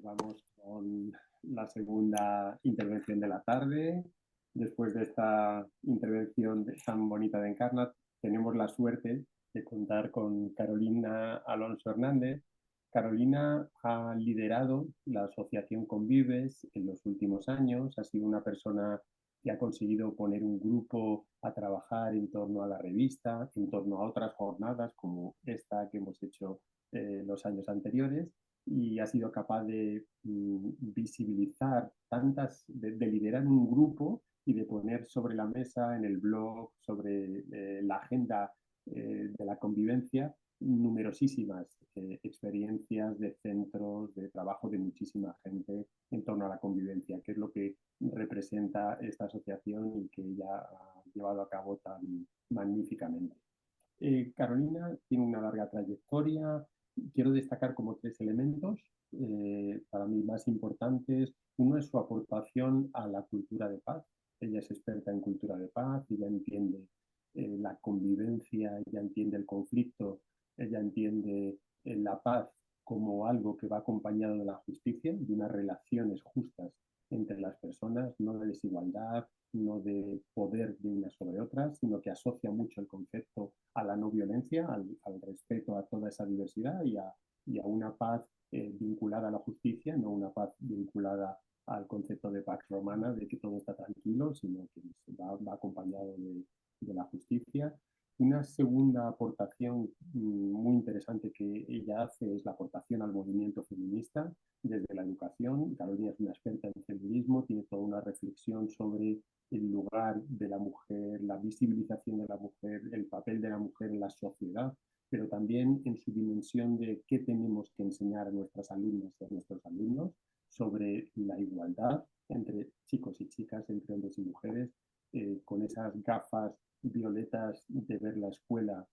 vamos con la segunda intervención de la tarde. Después de esta intervención tan bonita de Encarna, tenemos la suerte de contar con Carolina Alonso Hernández. Carolina ha liderado la asociación Convives en los últimos años, ha sido una persona que ha conseguido poner un grupo a trabajar en torno a la revista, en torno a otras jornadas como esta que hemos hecho los años anteriores, y ha sido capaz de visibilizar de liderar un grupo y de poner sobre la mesa, en el blog, sobre la agenda de la convivencia, numerosísimas experiencias de centros, de trabajo de muchísima gente en torno a la convivencia, que es lo que representa esta asociación y que ella ha llevado a cabo tan magníficamente. Carolina tiene una larga trayectoria. Quiero destacar como tres elementos para mí más importantes. Uno es su aportación a la cultura de paz. Ella es experta en cultura de paz, ella entiende la convivencia, ella entiende el conflicto, ella entiende la paz como algo que va acompañado de la justicia, de unas relaciones justas entre las personas, no de desigualdad, no de poder de unas sobre otras, sino que asocia mucho el concepto a la no violencia, al respeto a toda esa diversidad y a una paz vinculada a la justicia, no una paz vinculada al concepto de Pax Romana, de que todo está tranquilo, sino que va acompañado de la justicia. Una segunda aportación muy interesante que ella hace es la aportación al movimiento feminista desde la educación. Carolina es una experta en feminismo, tiene toda una reflexión sobre el lugar de la mujer, la visibilización de la mujer, el papel de la mujer en la sociedad, pero también en su dimensión de qué tenemos que enseñar a nuestras alumnas y a nuestros alumnos sobre la igualdad entre chicos y chicas, entre hombres y mujeres, con esas gafas violetas de ver la escuela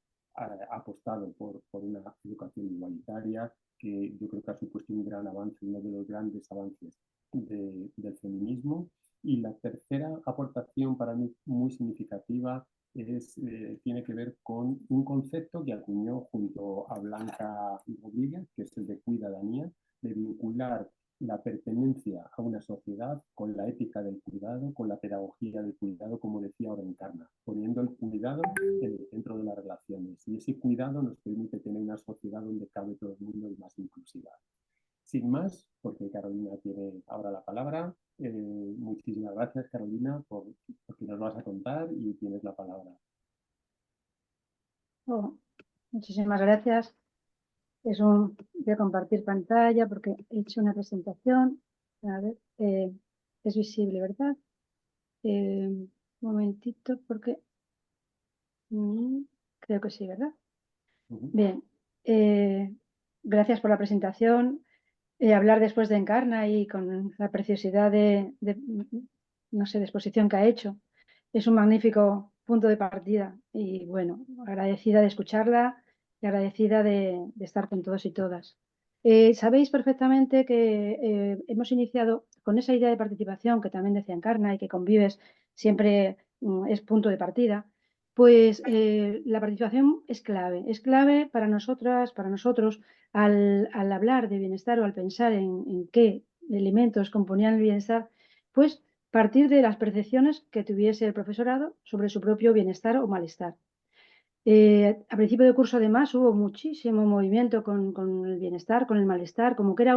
apostado por una educación igualitaria, que yo creo que ha supuesto un gran avance, uno de los grandes avances del feminismo. Y la tercera aportación para mí muy significativa tiene que ver con un concepto que acuñó junto a Blanca Rodríguez, que es el de cuidadanía, de vincular la pertenencia a una sociedad con la ética del cuidado, con la pedagogía del cuidado, como decía ahora Encarna, poniendo el cuidado en el centro de las relaciones. Y ese cuidado nos permite tener una sociedad donde cabe todo el mundo y más inclusiva. Sin más, porque Carolina tiene ahora la palabra, muchísimas gracias, Carolina, porque nos vas a contar y tienes la palabra. Oh, muchísimas gracias. Voy a compartir pantalla porque he hecho una presentación. A ver, es visible, ¿verdad? Un momentito porque creo que sí, ¿verdad? Bien, gracias por la presentación. Hablar después de Encarna y con la preciosidad no sé, de exposición que ha hecho. Es un magnífico punto de partida y bueno, agradecida de escucharla y agradecida de estar con todos y todas. Sabéis perfectamente que hemos iniciado con esa idea de participación que también decía Encarna y que Convives siempre es punto de partida. Pues la participación es clave para nosotras, para nosotros, al hablar de bienestar o al pensar en qué elementos componían el bienestar, pues partir de las percepciones que tuviese el profesorado sobre su propio bienestar o malestar. A principio de curso, además, hubo muchísimo movimiento con el bienestar, con el malestar, como que era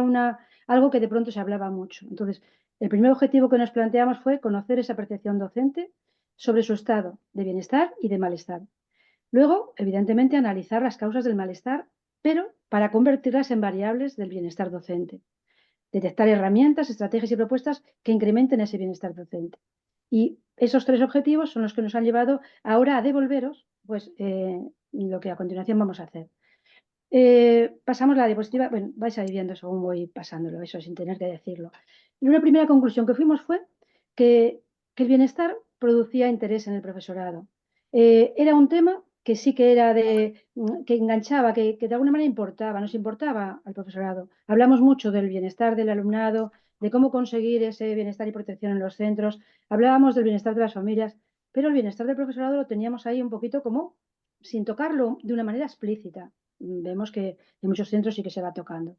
algo que de pronto se hablaba mucho. Entonces, el primer objetivo que nos planteamos fue conocer esa percepción docente sobre su estado de bienestar y de malestar. Luego, evidentemente, analizar las causas del malestar, pero para convertirlas en variables del bienestar docente. Detectar herramientas, estrategias y propuestas que incrementen ese bienestar docente. Y esos tres objetivos son los que nos han llevado ahora a devolveros pues, lo que a continuación vamos a hacer. Pasamos la diapositiva, bueno, vais a ir viendo según voy pasándolo, eso sin tener que decirlo. Y una primera conclusión que fuimos fue que el bienestar producía interés en el profesorado. Era un tema que sí que era que enganchaba, que de alguna manera nos importaba al profesorado. Hablamos mucho del bienestar del alumnado, de cómo conseguir ese bienestar y protección en los centros, hablábamos del bienestar de las familias, pero el bienestar del profesorado lo teníamos ahí un poquito como sin tocarlo de una manera explícita. Vemos que en muchos centros sí que se va tocando.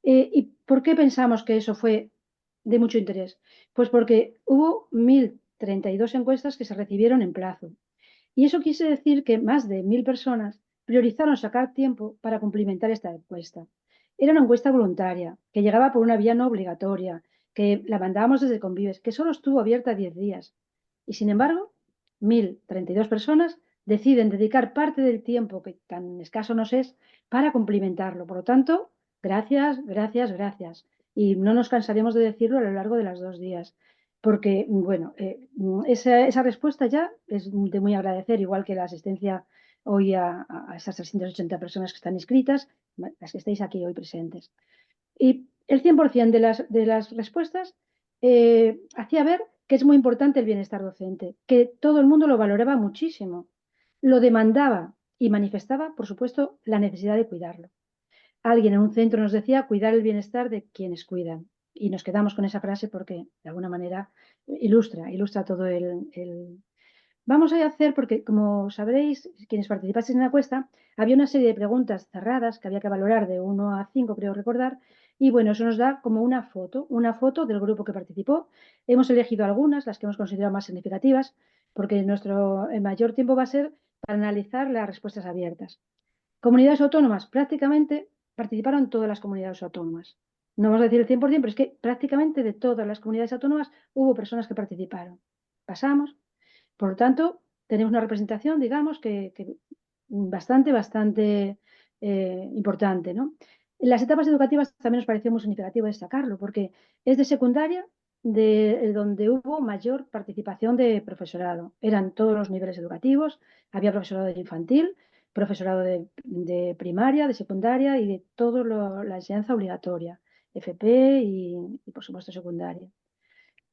¿Y por qué pensamos que eso fue de mucho interés? Pues porque hubo 1.032 encuestas que se recibieron en plazo. Y eso quiere decir que más de 1.000 personas priorizaron sacar tiempo para cumplimentar esta encuesta. Era una encuesta voluntaria, que llegaba por una vía no obligatoria, que la mandábamos desde Convives, que solo estuvo abierta 10 días. Y sin embargo, 1.032 personas deciden dedicar parte del tiempo, que tan escaso nos es, para cumplimentarlo. Por lo tanto, gracias, gracias, gracias. Y no nos cansaremos de decirlo a lo largo de los 2 días porque, bueno, esa respuesta ya es de muy agradecer, igual que la asistencia hoy a esas 380 personas que están inscritas, las que estáis aquí hoy presentes. Y el 100% de las respuestas hacía ver que es muy importante el bienestar docente, que todo el mundo lo valoraba muchísimo, lo demandaba y manifestaba, por supuesto, la necesidad de cuidarlo. Alguien en un centro nos decía cuidar el bienestar de quienes cuidan. Y nos quedamos con esa frase porque, de alguna manera, ilustra todo el. Vamos a hacer, porque como sabréis, quienes participasteis en la encuesta, había una serie de preguntas cerradas que había que valorar de 1 a 5, creo recordar, y bueno, eso nos da como una foto del grupo que participó. Hemos elegido algunas, las que hemos considerado más significativas, porque nuestro mayor tiempo va a ser para analizar las respuestas abiertas. Comunidades autónomas, prácticamente participaron todas las comunidades autónomas. No vamos a decir el 100%, pero es que prácticamente de todas las comunidades autónomas hubo personas que participaron. Pasamos. Por lo tanto, tenemos una representación, digamos, que bastante importante, ¿no? En las etapas educativas también nos pareció muy significativo destacarlo, porque es de secundaria donde hubo mayor participación de profesorado. Eran todos los niveles educativos, había profesorado de infantil, profesorado de primaria, de secundaria y de toda la enseñanza obligatoria, FP y, por supuesto, secundaria.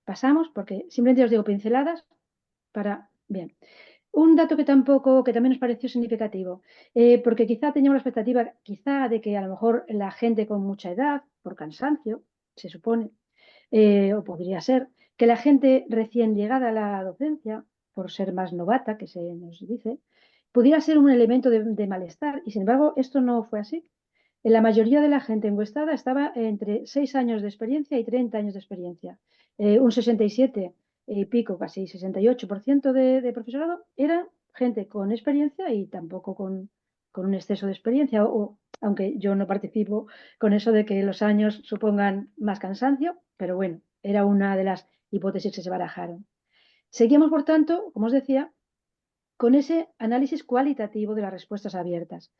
Pasamos, porque simplemente os digo pinceladas para. Bien. Un dato que también nos pareció significativo, porque quizá teníamos la expectativa, quizá de que a lo mejor la gente con mucha edad, por cansancio, se supone, o podría ser, que la gente recién llegada a la docencia, por ser más novata, que se nos dice, pudiera ser un elemento de malestar, y sin embargo esto no fue así. La mayoría de la gente encuestada estaba entre 6 años de experiencia y 30 años de experiencia. Un 67 y pico, casi 68% de profesorado era gente con experiencia y tampoco con un exceso de experiencia, aunque yo no participo con eso de que los años supongan más cansancio, pero bueno, era una de las hipótesis que se barajaron. Seguimos, por tanto, como os decía, con ese análisis cualitativo de las respuestas abiertas.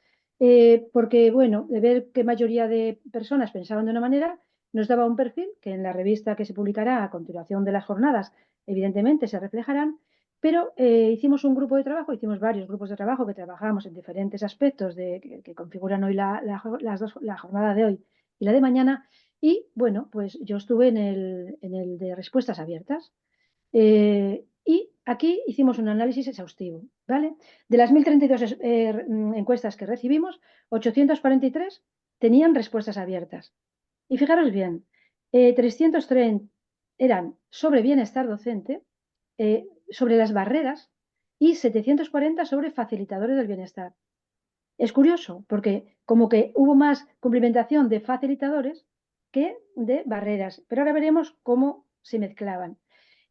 Porque, bueno, de ver qué mayoría de personas pensaban de una manera, nos daba un perfil que en la revista que se publicará a continuación de las jornadas, evidentemente se reflejarán, pero hicimos un grupo de trabajo, hicimos varios grupos de trabajo que trabajamos en diferentes aspectos que configuran hoy la jornada de hoy y la de mañana, y bueno, pues yo estuve en el de respuestas abiertas. Y aquí hicimos un análisis exhaustivo, ¿vale? De las 1.032 encuestas que recibimos, 843 tenían respuestas abiertas. Y fijaros bien, 330 eran sobre bienestar docente, sobre las barreras, y 740 sobre facilitadores del bienestar. Es curioso, porque como que hubo más cumplimentación de facilitadores que de barreras, pero ahora veremos cómo se mezclaban.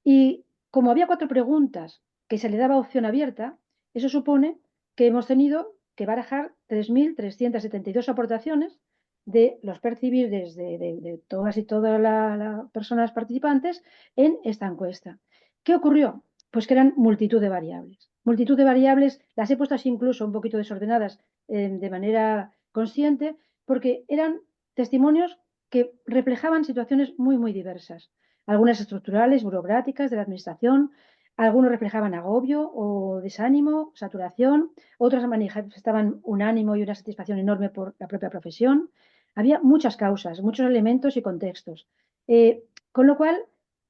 Y como había 4 preguntas que se le daba opción abierta, eso supone que hemos tenido que barajar 3.372 aportaciones de los percibidos de todas y todas las personas participantes en esta encuesta. ¿Qué ocurrió? Pues que eran multitud de variables. Multitud de variables, las he puesto así incluso un poquito desordenadas de manera consciente, porque eran testimonios que reflejaban situaciones muy diversas. Algunas estructurales, burocráticas, de la administración, algunos reflejaban agobio o desánimo, saturación, otras manifestaban un ánimo y una satisfacción enorme por la propia profesión. Había muchas causas, muchos elementos y contextos. Con lo cual,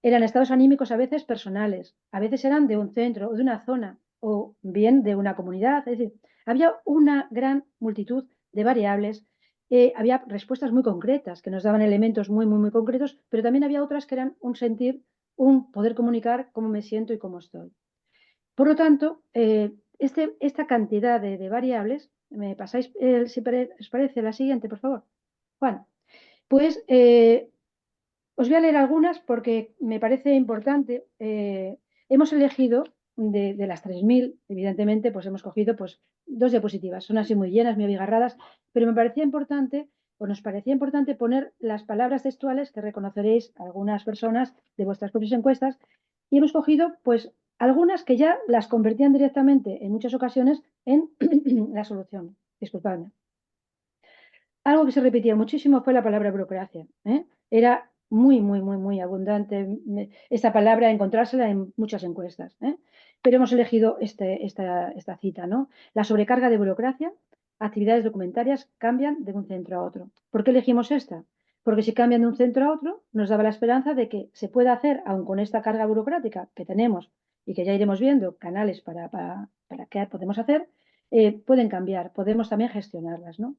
eran estados anímicos a veces personales, a veces eran de un centro o de una zona, o bien de una comunidad. Es decir, había una gran multitud de variables. Había respuestas muy concretas que nos daban elementos muy concretos, pero también había otras que eran un sentir, un poder comunicar cómo me siento y cómo estoy. Por lo tanto, esta cantidad de variables, me pasáis, si os parece, la siguiente, por favor. Juan, Pues os voy a leer algunas porque me parece importante. Hemos elegido de las 3.000, evidentemente, pues hemos cogido pues, 2 diapositivas. Son así muy llenas, muy abigarradas, pero me parecía importante, o nos parecía importante poner las palabras textuales que reconoceréis algunas personas de vuestras propias encuestas, y hemos cogido pues algunas que ya las convertían directamente en muchas ocasiones en la solución. Disculpadme. Algo que se repetía muchísimo fue la palabra burocracia, ¿eh? Era muy, muy, muy, muy abundante esta palabra, encontrársela en muchas encuestas, ¿eh? Pero hemos elegido esta cita, ¿no? La sobrecarga de burocracia, actividades documentarias cambian de un centro a otro. ¿Por qué elegimos esta? Porque si cambian de un centro a otro, nos daba la esperanza de que se pueda hacer, aun con esta carga burocrática que tenemos y que ya iremos viendo, canales para qué podemos hacer, pueden cambiar, podemos también gestionarlas, ¿no?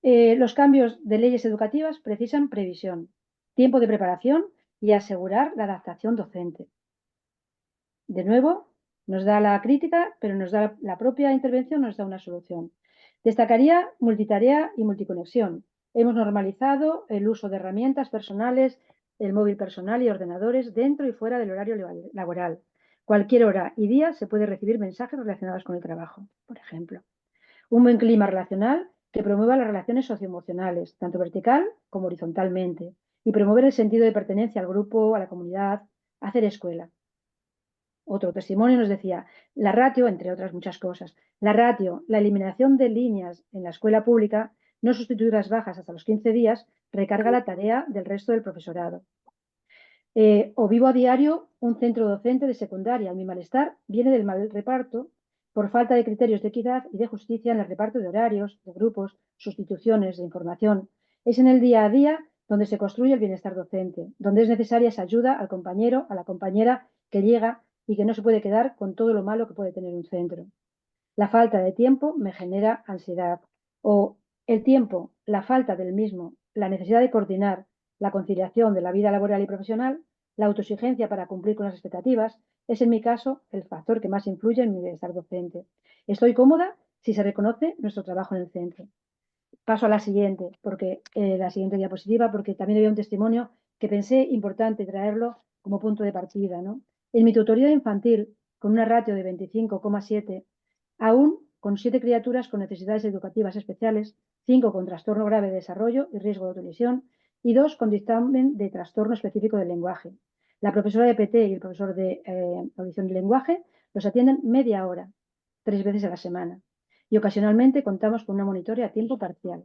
Los cambios de leyes educativas precisan previsión, tiempo de preparación y asegurar la adaptación docente. De nuevo, nos da la crítica, pero nos da la propia intervención, nos da una solución. Destacaría multitarea y multiconexión. Hemos normalizado el uso de herramientas personales, el móvil personal y ordenadores dentro y fuera del horario laboral. Cualquier hora y día se puede recibir mensajes relacionados con el trabajo, por ejemplo. Un buen clima relacional que promueva las relaciones socioemocionales, tanto vertical como horizontalmente, y promover el sentido de pertenencia al grupo, a la comunidad, hacer escuela. Otro testimonio nos decía, la ratio, entre otras muchas cosas, la ratio, la eliminación de líneas en la escuela pública, no sustituir las bajas hasta los 15 días, recarga la tarea del resto del profesorado. O vivo a diario un centro docente de secundaria. Mi malestar viene del mal reparto por falta de criterios de equidad y de justicia en el reparto de horarios, de grupos, sustituciones, de información. Es en el día a día donde se construye el bienestar docente, donde es necesaria esa ayuda al compañero, a la compañera que llega y que no se puede quedar con todo lo malo que puede tener un centro. La falta de tiempo me genera ansiedad. O el tiempo, la falta del mismo, la necesidad de coordinar la conciliación de la vida laboral y profesional, la autoexigencia para cumplir con las expectativas, es en mi caso el factor que más influye en mi bienestar docente. Estoy cómoda si se reconoce nuestro trabajo en el centro. Paso a la siguiente, la siguiente diapositiva, porque también había un testimonio que pensé importante traerlo como punto de partida, ¿no? En mi tutoría infantil, con una ratio de 25,7, aún con 7 criaturas con necesidades educativas especiales, 5 con trastorno grave de desarrollo y riesgo de autolesión y 2 con dictamen de trastorno específico del lenguaje. La profesora de PT y el profesor de audición y lenguaje los atienden media hora, 3 veces a la semana. Y ocasionalmente contamos con una monitoria a tiempo parcial.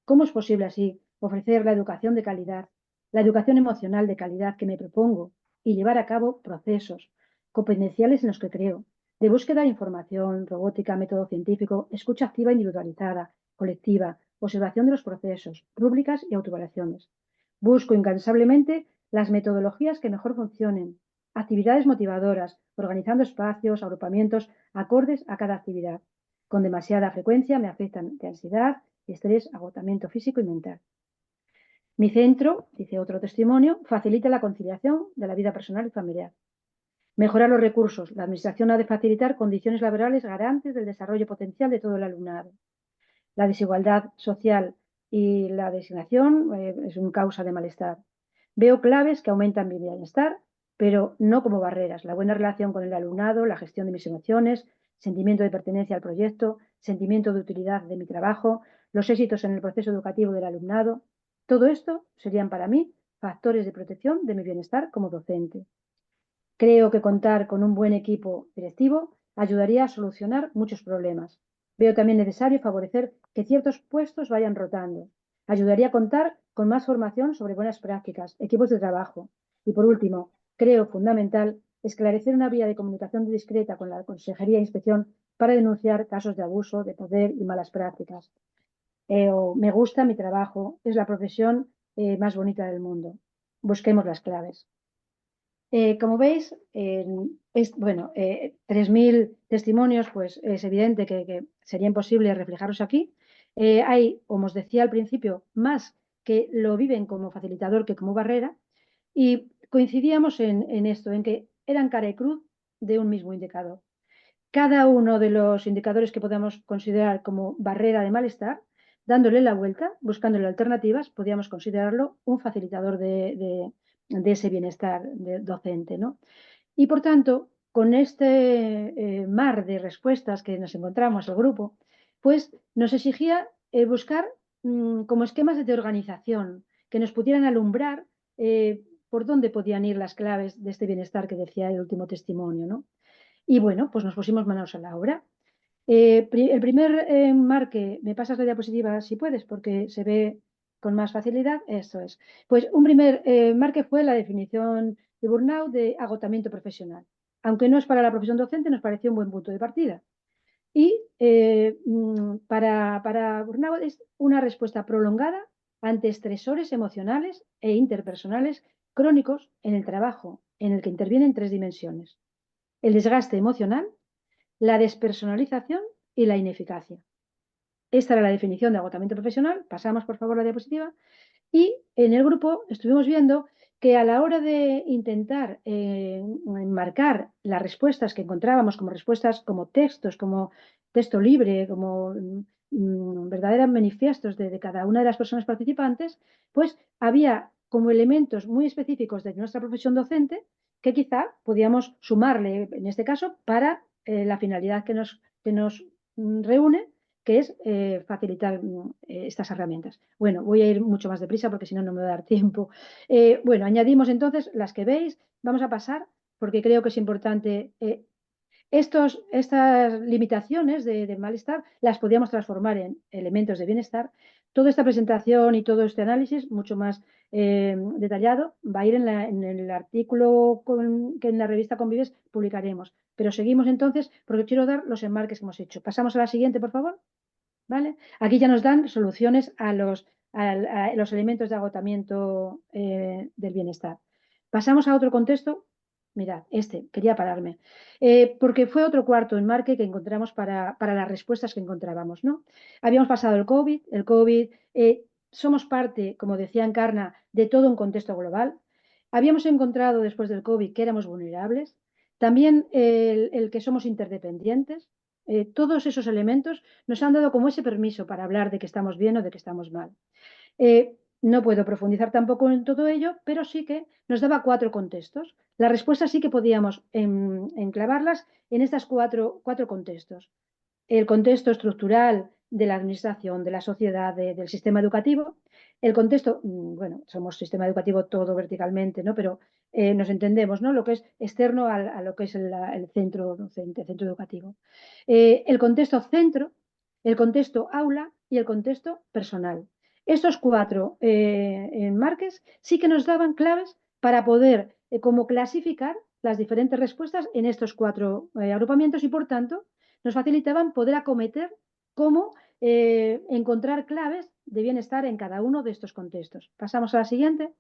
¿Cómo es posible así ofrecer la educación de calidad, la educación emocional de calidad que me propongo y llevar a cabo procesos competenciales en los que creo, de búsqueda de información, robótica, método científico, escucha activa individualizada, colectiva, observación de los procesos, rúbricas y autoevaluaciones? Busco incansablemente las metodologías que mejor funcionen, actividades motivadoras, organizando espacios, agrupamientos acordes a cada actividad. Con demasiada frecuencia me afectan de ansiedad, estrés, agotamiento físico y mental. Mi centro, dice otro testimonio, facilita la conciliación de la vida personal y familiar. Mejorar los recursos. La Administración ha de facilitar condiciones laborales garantes del desarrollo potencial de todo el alumnado. La desigualdad social y la designación es una causa de malestar. Veo claves que aumentan mi bienestar, pero no como barreras. La buena relación con el alumnado, la gestión de mis emociones, sentimiento de pertenencia al proyecto, sentimiento de utilidad de mi trabajo, los éxitos en el proceso educativo del alumnado. Todo esto serían para mí factores de protección de mi bienestar como docente. Creo que contar con un buen equipo directivo ayudaría a solucionar muchos problemas. Veo también necesario favorecer que ciertos puestos vayan rotando. Ayudaría a contar con más formación sobre buenas prácticas, equipos de trabajo. Y por último, creo fundamental esclarecer una vía de comunicación discreta con la Consejería de Inspección para denunciar casos de abuso de poder y malas prácticas. Me gusta mi trabajo, es la profesión más bonita del mundo. Busquemos las claves. Como veis, 3.000 testimonios, pues es evidente que sería imposible reflejarlos aquí. Hay, como os decía al principio, más que lo viven como facilitador que como barrera, y coincidíamos en esto, en que eran cara y cruz de un mismo indicador. Cada uno de los indicadores que podamos considerar como barrera de malestar dándole la vuelta, buscándole alternativas, podíamos considerarlo un facilitador de ese bienestar docente, ¿no? Y por tanto, con este mar de respuestas que nos encontramos, el grupo, pues nos exigía buscar como esquemas de organización que nos pudieran alumbrar por dónde podían ir las claves de este bienestar que decía el último testimonio, ¿no? Y bueno, pues nos pusimos manos a la obra. El primer marque, me pasas la diapositiva si puedes, porque se ve con más facilidad, eso es. Pues un primer marque fue la definición de burnout de agotamiento profesional. Aunque no es para la profesión docente, nos pareció un buen punto de partida. Y para burnout es una respuesta prolongada ante estresores emocionales e interpersonales crónicos en el trabajo, en el que intervienen tres dimensiones: el desgaste emocional, la despersonalización y la ineficacia. Esta era la definición de agotamiento profesional. Pasamos, por favor, la diapositiva. Y en el grupo estuvimos viendo que a la hora de intentar enmarcar las respuestas que encontrábamos como respuestas, como textos, como texto libre, como verdaderos manifiestos de cada una de las personas participantes, pues había como elementos muy específicos de nuestra profesión docente que quizá podíamos sumarle, en este caso, para la finalidad que nos reúne, que es facilitar estas herramientas. Bueno, voy a ir mucho más deprisa porque si no, no me va a dar tiempo. Bueno, añadimos entonces las que veis. Vamos a pasar porque creo que es importante. Estas limitaciones de malestar las podíamos transformar en elementos de bienestar. Toda esta presentación y todo este análisis, mucho más detallado, va a ir en el artículo que en la revista Convives publicaremos. Pero seguimos entonces porque quiero dar los enmarques que hemos hecho. Pasamos a la siguiente, por favor. ¿Vale? Aquí ya nos dan soluciones a los elementos de agotamiento del bienestar. Pasamos a otro contexto. Mirad, quería pararme. Porque fue otro cuarto enmarque que encontramos para las respuestas que encontrábamos, ¿no? Habíamos pasado el COVID, somos parte, como decía Encarna, de todo un contexto global. Habíamos encontrado después del COVID que éramos vulnerables, también el que somos interdependientes. Todos esos elementos nos han dado como ese permiso para hablar de que estamos bien o de que estamos mal. No puedo profundizar tampoco en todo ello, pero sí que nos daba cuatro contextos. Las respuestas sí que podíamos enclavarlas en estos cuatro contextos: el contexto estructural de la administración, de la sociedad, del sistema educativo. El contexto, bueno, somos sistema educativo todo verticalmente, ¿no? Pero nos entendemos, ¿no? Lo que es externo a lo que es el centro docente, centro educativo. El contexto centro, el contexto aula y el contexto personal. Estos cuatro enmarques sí que nos daban claves para poder como clasificar las diferentes respuestas en estos cuatro agrupamientos y, por tanto, nos facilitaban poder acometer cómo encontrar claves de bienestar en cada uno de estos contextos. Pasamos a la siguiente,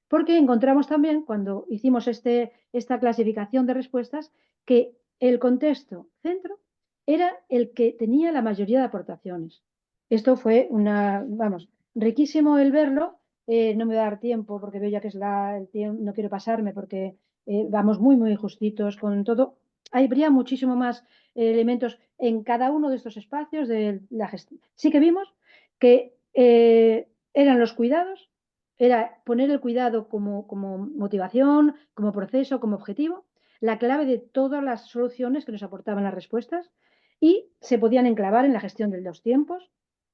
porque encontramos también, cuando hicimos esta clasificación de respuestas, que el contexto centro era el que tenía la mayoría de aportaciones. Esto fue riquísimo el verlo. No me va a dar tiempo porque veo ya que es el tiempo, no quiero pasarme porque vamos muy, muy justitos con todo. Habría muchísimo más elementos en cada uno de estos espacios de la gestión. Sí que vimos que eran los cuidados, era poner el cuidado como motivación, como proceso, como objetivo, la clave de todas las soluciones que nos aportaban las respuestas, y se podían enclavar en la gestión de los tiempos,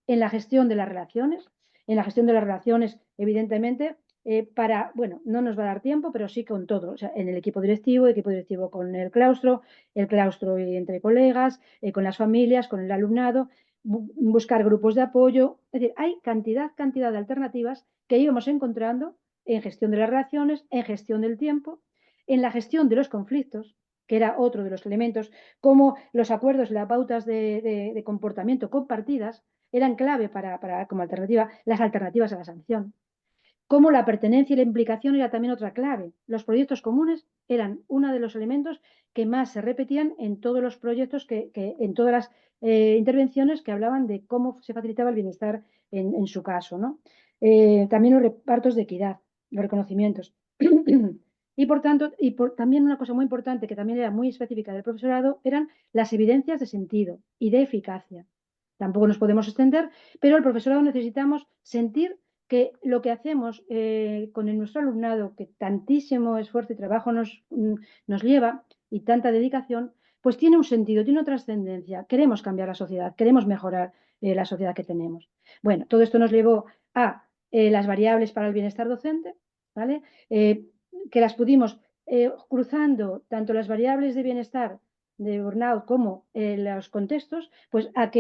en la gestión de las relaciones, evidentemente, bueno, no nos va a dar tiempo, pero sí con todo, o sea, en el equipo directivo con el claustro y entre colegas, con las familias, con el alumnado, buscar grupos de apoyo. Es decir, hay cantidad de alternativas que íbamos encontrando en gestión de las relaciones, en gestión del tiempo, en la gestión de los conflictos, que era otro de los elementos, como los acuerdos, las pautas de comportamiento compartidas eran clave como alternativa, las alternativas a la sanción. Como la pertenencia y la implicación era también otra clave. Los proyectos comunes eran uno de los elementos que más se repetían en todos los proyectos, en todas las intervenciones que hablaban de cómo se facilitaba el bienestar en su caso, ¿no? También los repartos de equidad, los reconocimientos. Y por tanto, también una cosa muy importante que también era muy específica del profesorado eran las evidencias de sentido y de eficacia. tampoco nos podemos extender, pero el profesorado necesitamos sentir que lo que hacemos con nuestro alumnado, que tantísimo esfuerzo y trabajo nos lleva y tanta dedicación, pues tiene un sentido, tiene una trascendencia. Queremos cambiar la sociedad, queremos mejorar la sociedad que tenemos. Bueno, todo esto nos llevó a las variables para el bienestar docente, ¿vale? Que las pudimos cruzando tanto las variables de bienestar de burnout como los contextos, pues a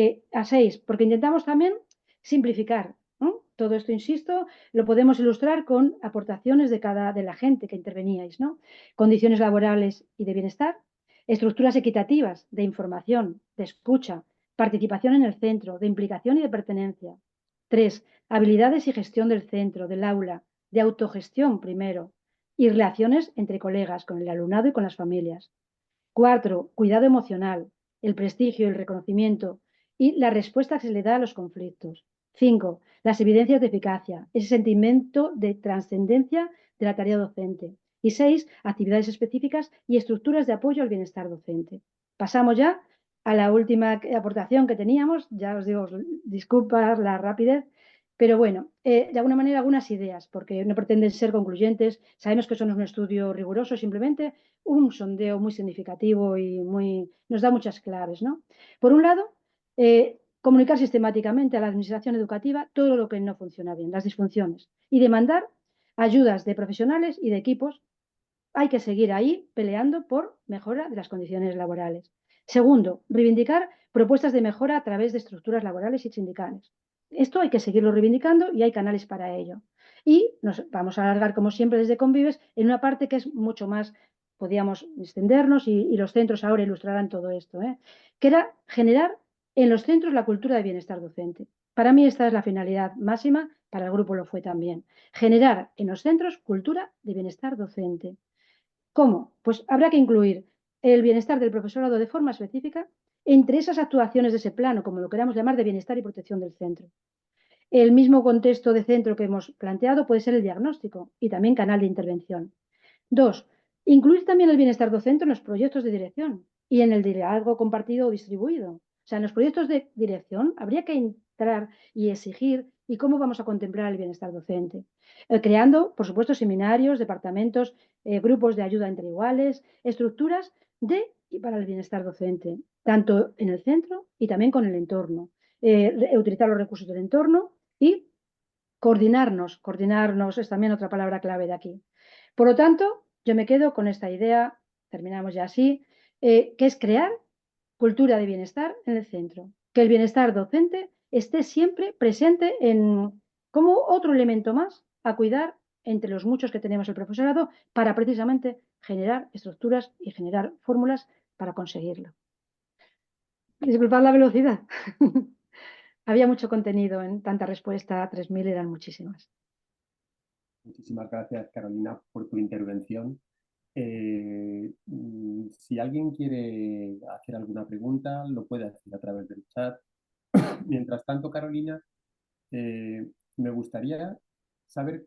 6, porque intentamos también simplificar, ¿no? Todo esto, insisto, lo podemos ilustrar con aportaciones de la gente que interveníais, ¿no? Condiciones laborales y de bienestar, estructuras equitativas de información, de escucha, participación en el centro, de implicación y de pertenencia. 3, habilidades y gestión del centro, del aula, de autogestión primero, y relaciones entre colegas, con el alumnado y con las familias. 4, cuidado emocional, el prestigio, el reconocimiento y la respuesta que se le da a los conflictos. 5, las evidencias de eficacia, ese sentimiento de trascendencia de la tarea docente. Y 6, actividades específicas y estructuras de apoyo al bienestar docente. Pasamos ya a la última aportación que teníamos, ya os digo, disculpas la rapidez, pero bueno, de alguna manera algunas ideas, porque no pretenden ser concluyentes, sabemos que eso no es un estudio riguroso, simplemente un sondeo muy significativo y nos da muchas claves, ¿no? Por un lado, comunicar sistemáticamente a la administración educativa todo lo que no funciona bien, las disfunciones, y demandar ayudas de profesionales y de equipos. Hay que seguir ahí peleando por mejora de las condiciones laborales. Segundo, reivindicar propuestas de mejora a través de estructuras laborales y sindicales. Esto hay que seguirlo reivindicando y hay canales para ello. Y nos vamos a alargar, como siempre, desde Convives en una parte que es mucho más, podíamos extendernos y los centros ahora ilustrarán todo esto, que era generar en los centros la cultura de bienestar docente. Para mí esta es la finalidad máxima, para el grupo lo fue también. Generar en los centros cultura de bienestar docente. ¿Cómo? Pues habrá que incluir el bienestar del profesorado de forma específica entre esas actuaciones de ese plano, como lo queramos llamar, de bienestar y protección del centro. El mismo contexto de centro que hemos planteado puede ser el diagnóstico y también canal de intervención. 2, incluir también el bienestar docente en los proyectos de dirección y en el liderazgo compartido o distribuido. O sea, en los proyectos de dirección habría que entrar y exigir y cómo vamos a contemplar el bienestar docente. Creando, por supuesto, seminarios, departamentos, grupos de ayuda entre iguales, estructuras de y para el bienestar docente, tanto en el centro y también con el entorno. Utilizar los recursos del entorno y coordinarnos es también otra palabra clave de aquí. Por lo tanto, yo me quedo con esta idea, terminamos ya así, que es crear cultura de bienestar en el centro, que el bienestar docente esté siempre presente como otro elemento más a cuidar entre los muchos que tenemos el profesorado para precisamente generar estructuras y generar fórmulas para conseguirlo. Disculpad la velocidad. Había mucho contenido en tanta respuesta, 3.000 eran muchísimas. Muchísimas gracias, Carolina, por tu intervención. Si alguien quiere hacer alguna pregunta, lo puede hacer a través del chat. Mientras tanto, Carolina, me gustaría saber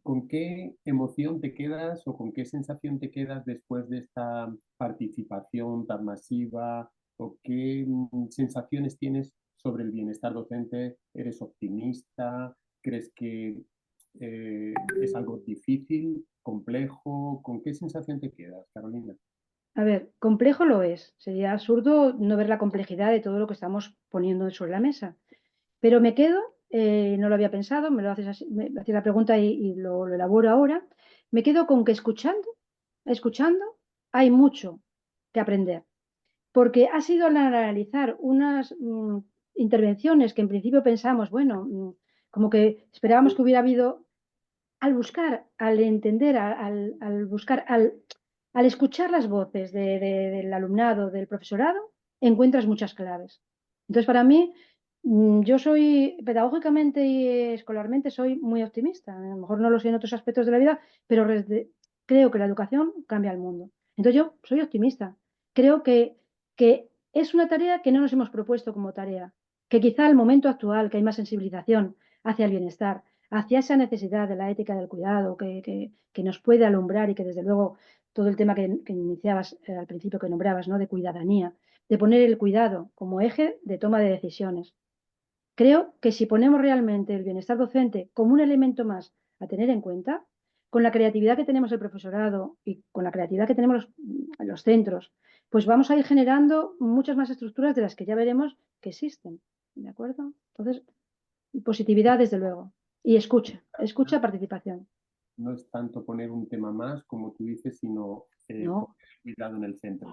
con qué emoción te quedas o con qué sensación te quedas después de esta participación tan masiva o qué sensaciones tienes sobre el bienestar docente. ¿Eres optimista? ¿Crees que es algo difícil, complejo? ¿Con qué sensación te quedas, Carolina? A ver, complejo lo es. Sería absurdo no ver la complejidad de todo lo que estamos poniendo sobre la mesa. Pero me quedo, no lo había pensado, me lo haces así, me haces la pregunta y lo elaboro ahora. Me quedo con que escuchando, hay mucho que aprender. Porque ha sido al analizar unas intervenciones que en principio pensamos, bueno, como que esperábamos que hubiera habido al buscar, al entender, al buscar, al escuchar las voces del alumnado, del profesorado, encuentras muchas claves. Entonces, para mí, yo soy, pedagógicamente y escolarmente, soy muy optimista. A lo mejor no lo soy en otros aspectos de la vida, pero creo que la educación cambia el mundo. Entonces, yo soy optimista. Creo que es una tarea que no nos hemos propuesto como tarea, que quizá el momento actual, que hay más sensibilización hacia el bienestar, hacia esa necesidad de la ética del cuidado que nos puede alumbrar y que desde luego todo el tema que iniciabas al principio, que nombrabas, ¿no? De cuidadanía, de poner el cuidado como eje de toma de decisiones. Creo que si ponemos realmente el bienestar docente como un elemento más a tener en cuenta, con la creatividad que tenemos el profesorado y con la creatividad que tenemos los centros, pues vamos a ir generando muchas más estructuras de las que ya veremos que existen. ¿De acuerdo? Entonces, positividad desde luego. Y escucha, participación. No es tanto poner un tema más, como tú dices, sino poner No, el cuidado en el centro.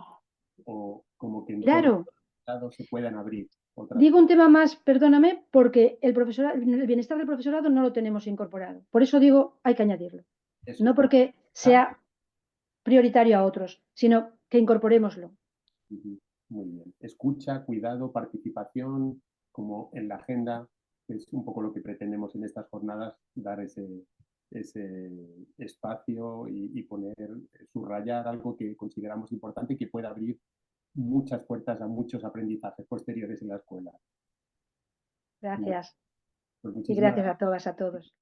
O como que en torno claro. al cuidado se puedan abrir otras Digo un cosas. tema más, perdóname, porque el bienestar del profesorado no lo tenemos incorporado. Por eso digo, hay que añadirlo. Eso No está. porque sea prioritario a otros, sino que incorporémoslo. Muy bien. Escucha, cuidado, participación, como en la agenda, que es un poco lo que pretendemos en estas jornadas, dar ese espacio y poner, subrayar algo que consideramos importante y que pueda abrir muchas puertas a muchos aprendizajes posteriores en la escuela. Muy, Gracias. pues Y muchísimas gracias gracias. a todas, a todos.